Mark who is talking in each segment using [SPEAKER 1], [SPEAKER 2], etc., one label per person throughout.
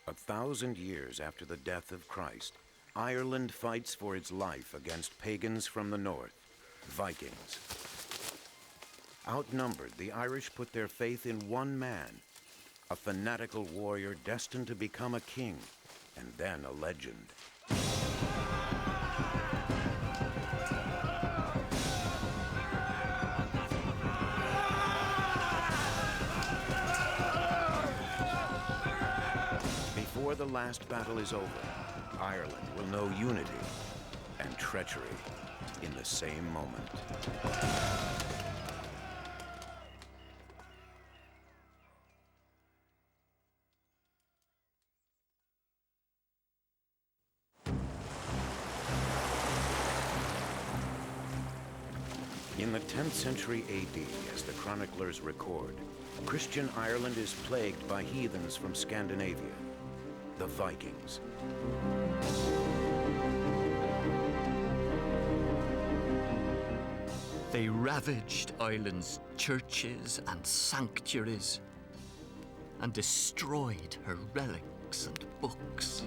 [SPEAKER 1] 1,000 years after the death of Christ, Ireland fights for its life against pagans from the north, Vikings. Outnumbered, the Irish put their faith in one man, a fanatical warrior destined to become a king and then a legend. Before the last battle is over, Ireland will know unity and treachery in the same moment. In the 10th century AD, as the chroniclers record, Christian Ireland is plagued by heathens from Scandinavia, the Vikings.
[SPEAKER 2] They ravaged Ireland's churches and sanctuaries and destroyed her relics and books.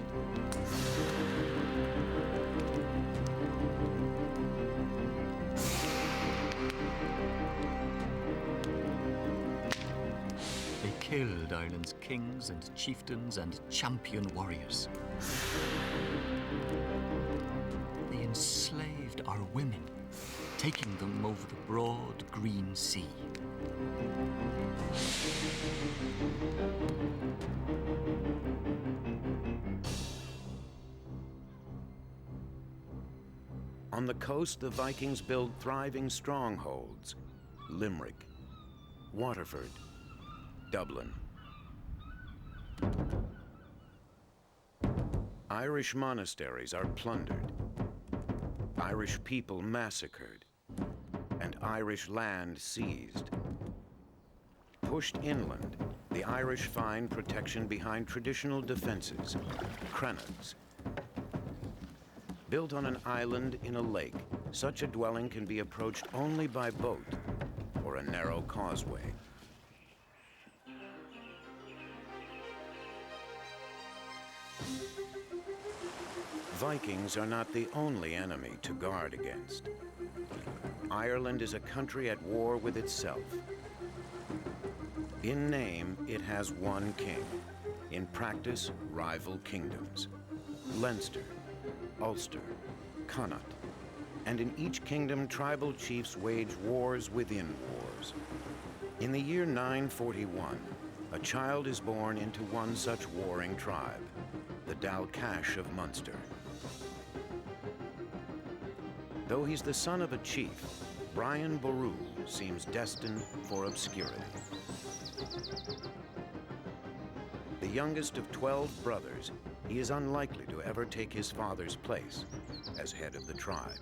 [SPEAKER 2] They killed Ireland's kings and chieftains and champion warriors. They enslaved our women, taking them over the broad green sea.
[SPEAKER 1] On the coast, the Vikings built thriving strongholds: Limerick, Waterford, Dublin. Irish monasteries are plundered, Irish people massacred, and Irish land seized. Pushed inland, the Irish find protection behind traditional defenses, crennaghs. Built on an island in a lake, such a dwelling can be approached only by boat or a narrow causeway. Vikings are not the only enemy to guard against. Ireland is a country at war with itself. In name, it has one king. In practice, rival kingdoms: Leinster, Ulster, Connaught. And in each kingdom, tribal chiefs wage wars within wars. In the year 941, a child is born into one such warring tribe, the Dalcash of Munster. Though he's the son of a chief, Brian Boru seems destined for obscurity. The youngest of 12 brothers, he is unlikely to ever take his father's place as head of the tribe.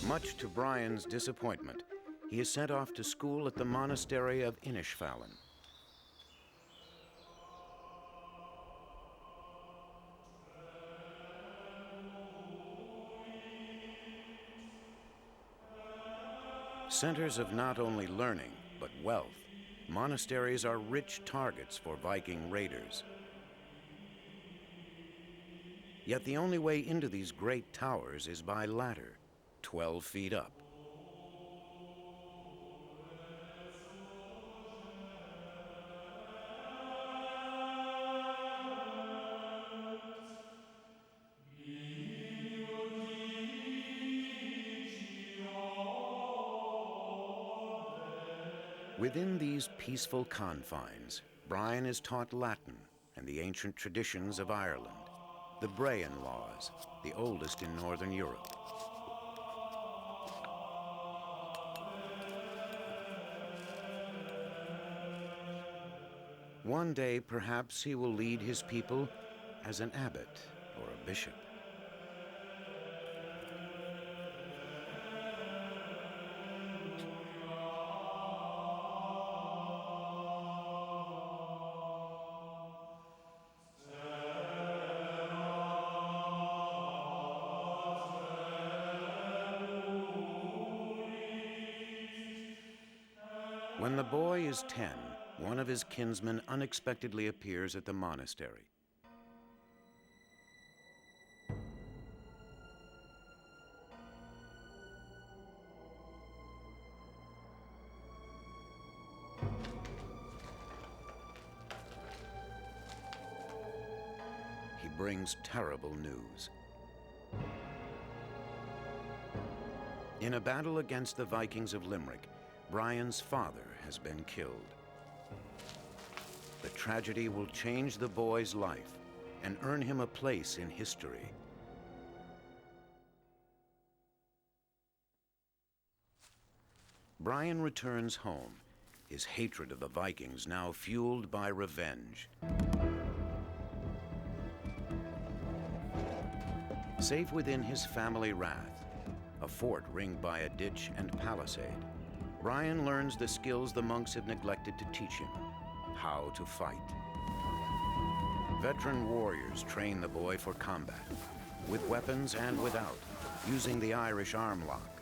[SPEAKER 1] Much to Brian's disappointment, he is sent off to school at the monastery of Inishfallen. Centers of not only learning, but wealth, monasteries are rich targets for Viking raiders. Yet the only way into these great towers is by ladder, 12 feet up. Within these peaceful confines, Brian is taught Latin and the ancient traditions of Ireland, the Brehon laws, the oldest in Northern Europe. One day, perhaps he will lead his people as an abbot or a bishop. When the boy is 10, one of his kinsmen unexpectedly appears at the monastery. He brings terrible news. In a battle against the Vikings of Limerick, Brian's father has been killed. The tragedy will change the boy's life and earn him a place in history. Brian returns home, his hatred of the Vikings now fueled by revenge. Safe within his family rath, a fort ringed by a ditch and palisade, Brian learns the skills the monks have neglected to teach him: how to fight. Veteran warriors train the boy for combat, with weapons and without, using the Irish arm lock.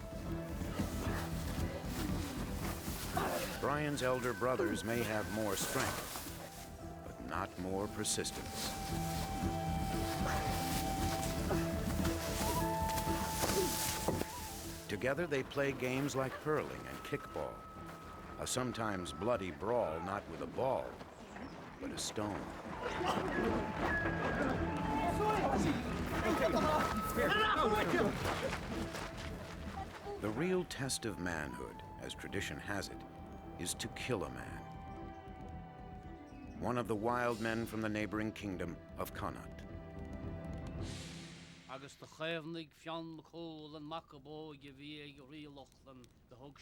[SPEAKER 1] Brian's elder brothers may have more strength, but not more persistence. Together they play games like hurling and kickball, a sometimes bloody brawl not with a ball, but a stone. The real test of manhood, as tradition has it, is to kill a man. One of the wild men from the neighboring kingdom of Connaught.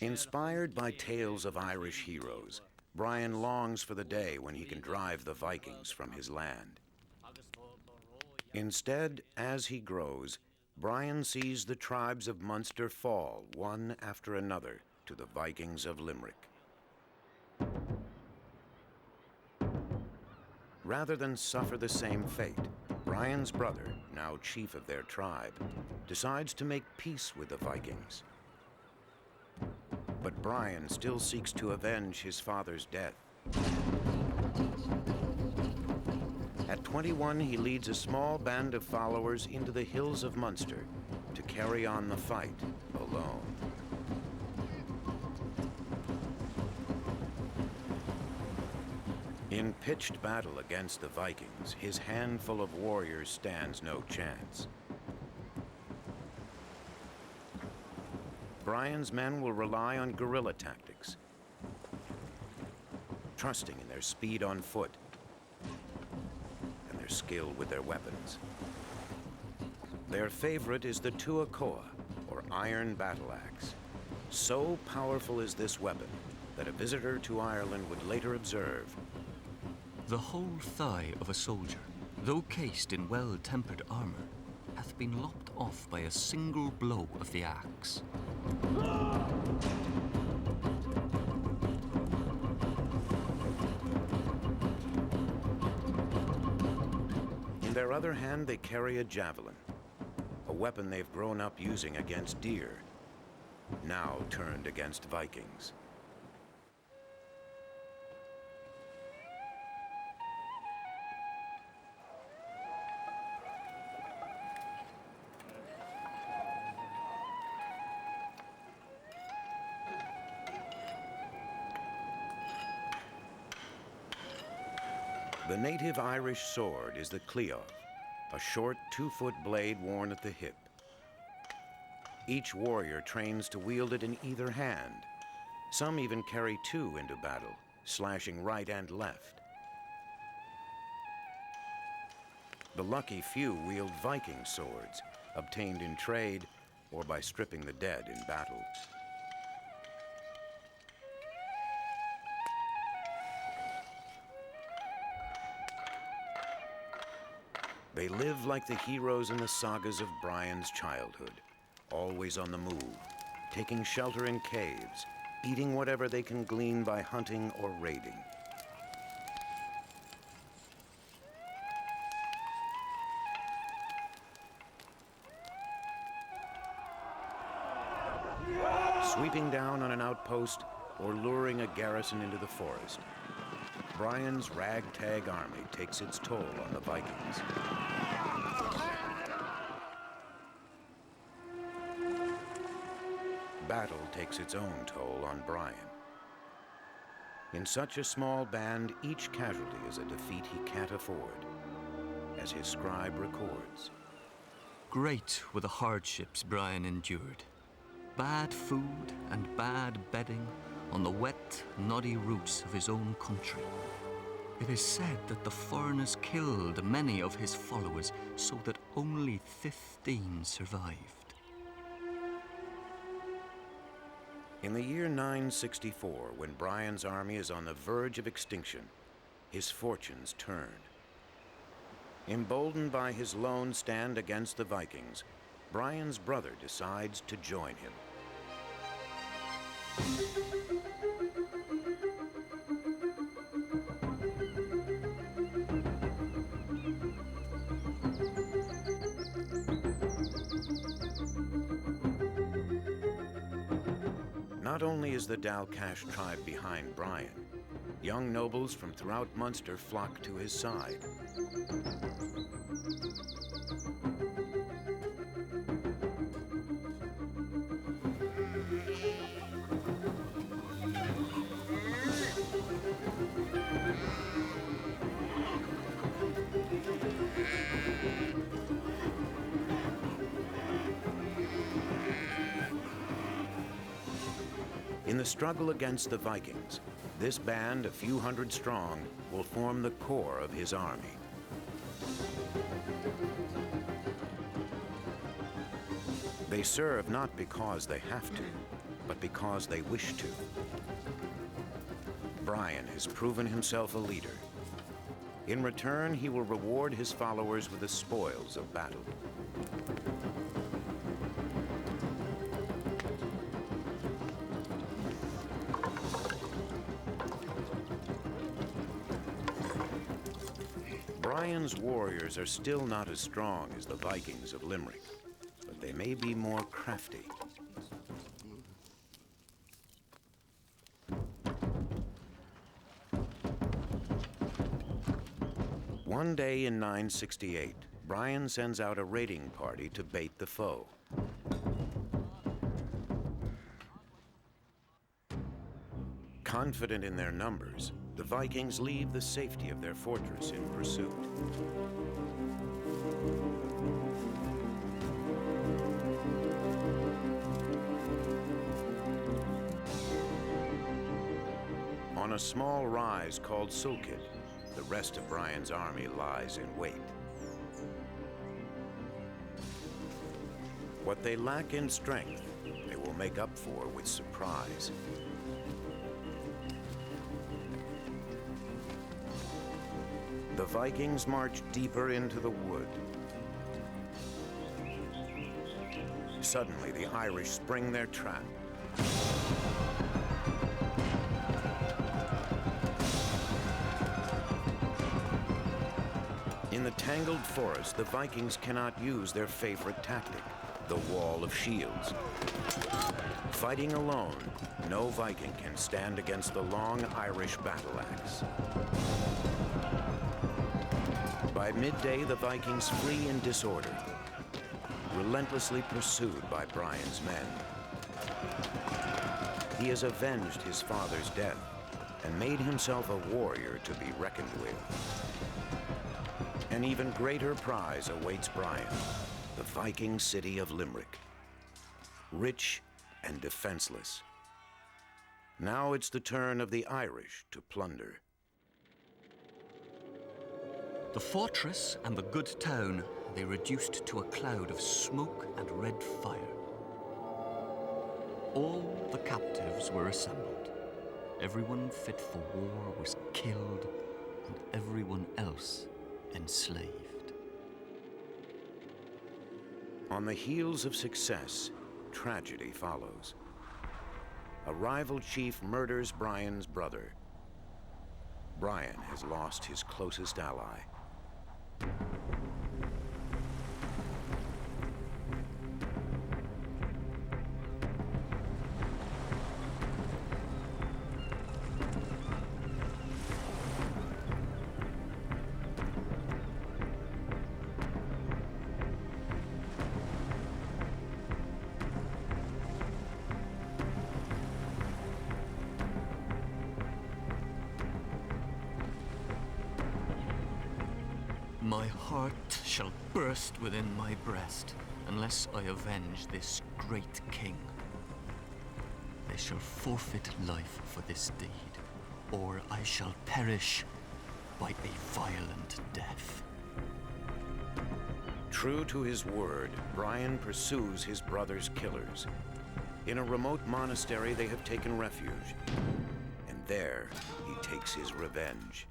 [SPEAKER 1] Inspired by tales of Irish heroes, Brian longs for the day when he can drive the Vikings from his land. Instead, as he grows, Brian sees the tribes of Munster fall one after another to the Vikings of Limerick. Rather than suffer the same fate, Brian's brother, now chief of their tribe, decides to make peace with the Vikings. But Brian still seeks to avenge his father's death. At 21, he leads a small band of followers into the hills of Munster to carry on the fight alone. In pitched battle against the Vikings, his handful of warriors stands no chance. Brian's men will rely on guerrilla tactics, trusting in their speed on foot and their skill with their weapons. Their favorite is the tuacoa, or iron battle axe. So powerful is this weapon that a visitor to Ireland would later observe:
[SPEAKER 2] the whole thigh of a soldier, though cased in well-tempered armor, hath been lopped off by a single blow of the axe.
[SPEAKER 1] In their other hand, they carry a javelin, a weapon they've grown up using against deer, now turned against Vikings. The native Irish sword is the Cillaloe, a short 2-foot blade worn at the hip. Each warrior trains to wield it in either hand. Some even carry two into battle, slashing right and left. The lucky few wield Viking swords, obtained in trade or by stripping the dead in battle. They live like the heroes in the sagas of Brian's childhood, always on the move, taking shelter in caves, eating whatever they can glean by hunting or raiding. Sweeping down on an outpost or luring a garrison into the forest, Brian's ragtag army takes its toll on the Vikings. Battle takes its own toll on Brian. In such a small band, each casualty is a defeat he can't afford, as his scribe records.
[SPEAKER 2] Great were the hardships Brian endured. Bad food and bad bedding on the wet, noddy routes of his own country. It is said that the foreigners killed many of his followers so that only 15 survived.
[SPEAKER 1] In the year 964, when Brian's army is on the verge of extinction, his fortunes turn. Emboldened by his lone stand against the Vikings, Brian's brother decides to join him. Not only is the Dalcash tribe behind Brian, young nobles from throughout Munster flock to his side. In the struggle against the Vikings, this band, a few hundred strong, will form the core of his army. They serve not because they have to, but because they wish to. Brian has proven himself a leader. In return, he will reward his followers with the spoils of battle. Brian's warriors are still not as strong as the Vikings of Limerick, but they may be more crafty. One day in 968, Brian sends out a raiding party to bait the foe. Confident in their numbers, the Vikings leave the safety of their fortress in pursuit. On a small rise called Sulkid, the rest of Brian's army lies in wait. What they lack in strength, they will make up for with surprise. The Vikings march deeper into the wood. Suddenly, the Irish spring their trap. In the tangled forest, the Vikings cannot use their favorite tactic, the wall of shields. Fighting alone, no Viking can stand against the long Irish battle axe. By midday, the Vikings flee in disorder, relentlessly pursued by Brian's men. He has avenged his father's death and made himself a warrior to be reckoned with. An even greater prize awaits Brian, the Viking city of Limerick. Rich and defenseless. Now it's the turn of the Irish to plunder.
[SPEAKER 2] The fortress and the good town they reduced to a cloud of smoke and red fire. All the captives were assembled. Everyone fit for war was killed, and everyone else enslaved.
[SPEAKER 1] On the heels of success, tragedy follows. A rival chief murders Brian's brother. Brian has lost his closest ally.
[SPEAKER 2] My heart shall burst within my breast unless I avenge this great king. They shall forfeit life for this deed, or I shall perish by a violent death.
[SPEAKER 1] True to his word, Brian pursues his brother's killers. In a remote monastery, they have taken refuge, and there he takes his revenge.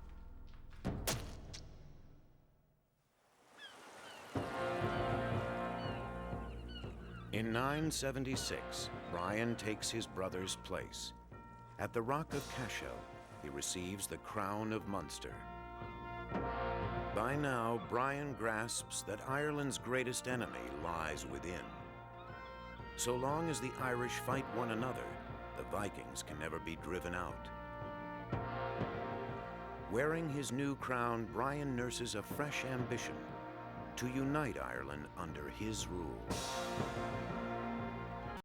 [SPEAKER 1] In 976, Brian takes his brother's place. At the Rock of Cashel, he receives the crown of Munster. By now, Brian grasps that Ireland's greatest enemy lies within. So long as the Irish fight one another, the Vikings can never be driven out. Wearing his new crown, Brian nurses a fresh ambition to unite Ireland under his rule.